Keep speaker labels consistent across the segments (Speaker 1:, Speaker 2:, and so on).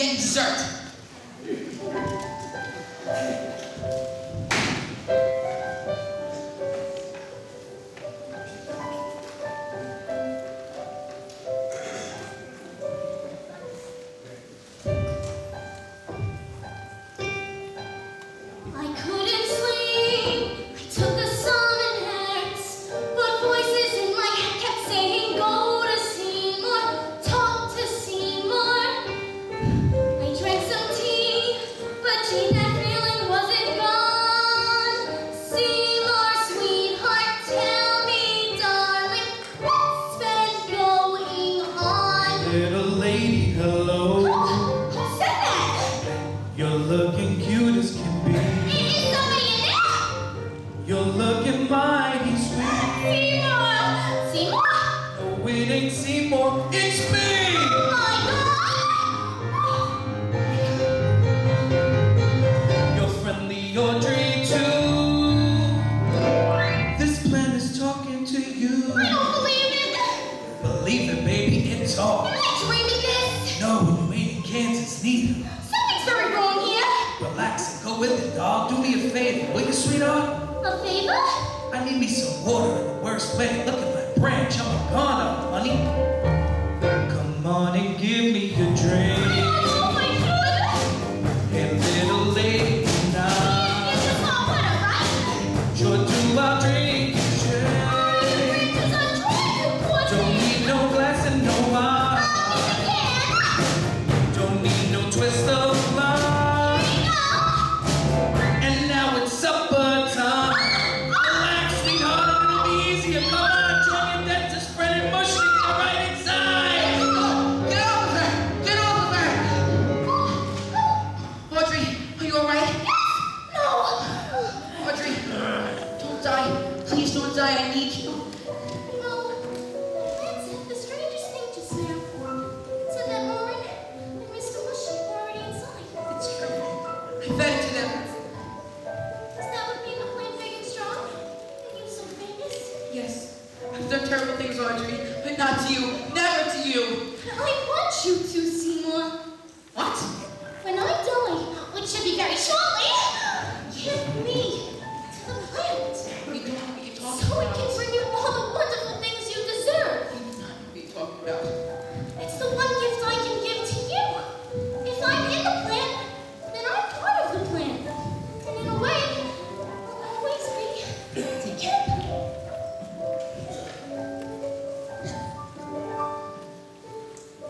Speaker 1: getting dessert.
Speaker 2: Audrey II. This plan is talking to you.
Speaker 3: I don't believe it.
Speaker 2: Believe it, baby, it's all.
Speaker 3: Am I dreaming this?
Speaker 2: No, you ain't in Kansas neither.
Speaker 3: Something's very wrong here.
Speaker 2: Relax and go with it, dog. Do me a favor, will you, sweetheart?
Speaker 3: A favor?
Speaker 2: I need me some water in the worst way. Look at my branch, I'm a goner, honey. Come on and give me a drink.
Speaker 3: Oh my God.
Speaker 2: Hey, little lady, now.
Speaker 3: It's just hot water, right?
Speaker 2: Sure do I'll drink your shake.
Speaker 3: Because I'm trying to put
Speaker 2: Don't need no glass and no wine. Don't need no twist of line. And now it's supper time. Relax, sweetheart, it'll be easier. Come on, join your dentist friend and mush it right inside.
Speaker 1: Get off of her! Get off of her! Audrey, are you alright?
Speaker 3: No.
Speaker 1: Audrey, don't die. Please don't die. I need you.
Speaker 3: No. That's the strangest thing just now. It said that Lauren and Mr. Mushy were already inside.
Speaker 1: It's true. I fed it to them.
Speaker 3: Is that what being a plant big and strong? And you so famous?
Speaker 1: Yes, I've done terrible things, Audrey, but not to you. Never to you.
Speaker 3: I want you to, Seymour.
Speaker 1: What?
Speaker 3: When I die, which should be very shortly, give me to the plant.
Speaker 1: You don't know what you're talking
Speaker 3: So it
Speaker 1: about.
Speaker 3: can bring you all the wonderful things you deserve.
Speaker 1: You do not know what you're talking about.
Speaker 3: It's the one gift I can give to you. If I'm in the plant, then I'm part of the plant. And in a way, I'll always be together.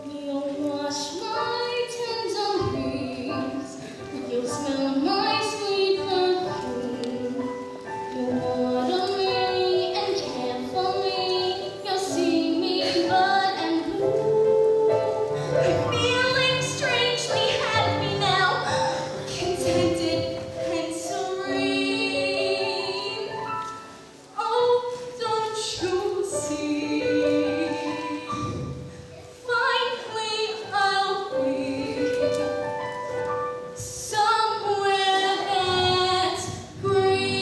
Speaker 3: You'll wash my tender leaves. You'll smell my sweet perfume. You'll water me and care for me. You'll see me bud and bloom. I'm feeling strangely happy now, contented and serene. Oh, don't you see? Finally, I'll be somewhere that's green.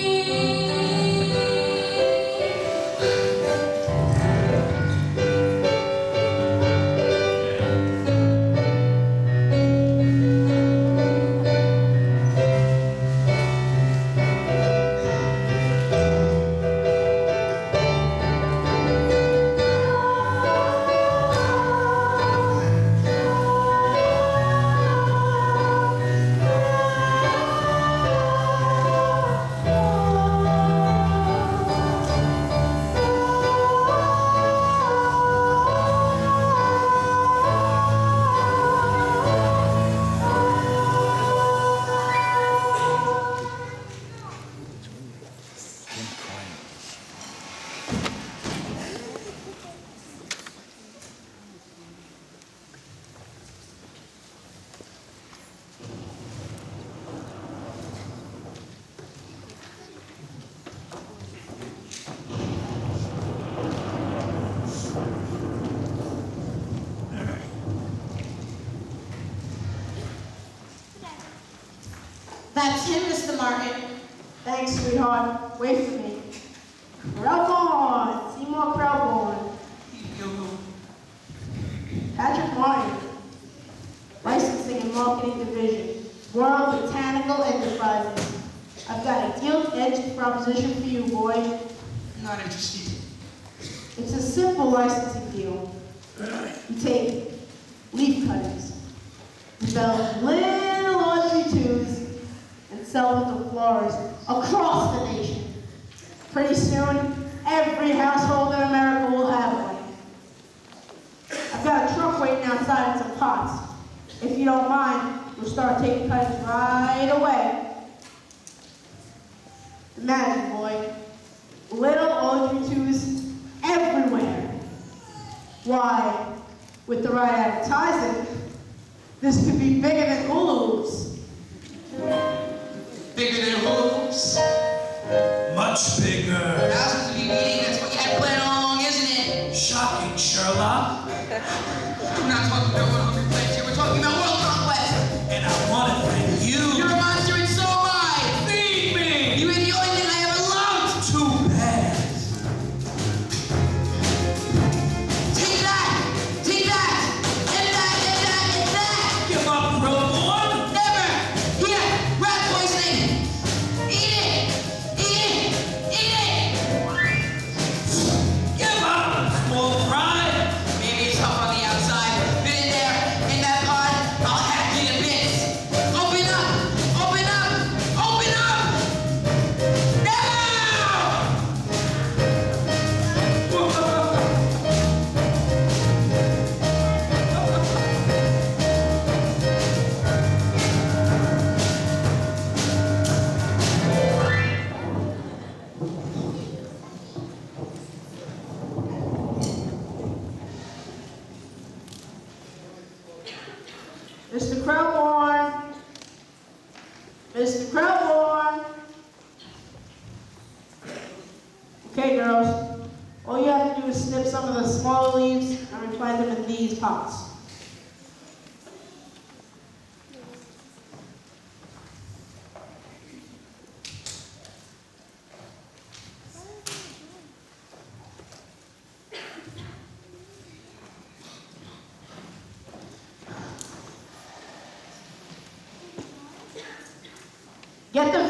Speaker 4: That's him, Mr. Martin. Thanks, sweetheart. Wait for me. Crowborn. Seymour Crowborn. Patrick Martin. Licensing and Marketing Division, World Botanical Enterprises. I've got a gilt-edged proposition for you, boy.
Speaker 1: Not interested.
Speaker 4: It's a simple licensing deal. You take leaf cuttings, develop little Audrey IIs, and sell them to florists across the nation. Pretty soon, every household in America will have one. I've got a truck waiting outside with some pots. If you don't mind, we'll start taking cuttings right away. Imagine, boy, little Audrey IIs everywhere. Why, with the right advertising, this could be bigger than hula hoops.
Speaker 1: Bigger than hoops.
Speaker 2: Much bigger.
Speaker 1: Thousands of you eating, that's what you had planned all along, isn't it?
Speaker 2: Shocking, Sherlock.
Speaker 1: We're not talking about World Hungry Place here, we're talking about World Conquest.
Speaker 2: And I want to thank you.
Speaker 1: You're a monster and so am I.
Speaker 2: Feed me.
Speaker 1: You were the only thing I ever loved.
Speaker 2: Too bad.
Speaker 1: Take that! Take that! And that, and that, and that!
Speaker 2: Give up, Roborn.
Speaker 1: Never! Here, rat poisoning! Eat it! Eat it! Eat it!
Speaker 2: Give up, small fry.
Speaker 1: Maybe it's tough on the outside, but in there, in that pod, I'll hack you to bits. Open up! Open up! Open up! Now!
Speaker 4: Mr. Crowborn! Mr. Crowborn! Okay, girls. All you have to do is snip some of the smaller leaves and replant them in these pots. Get the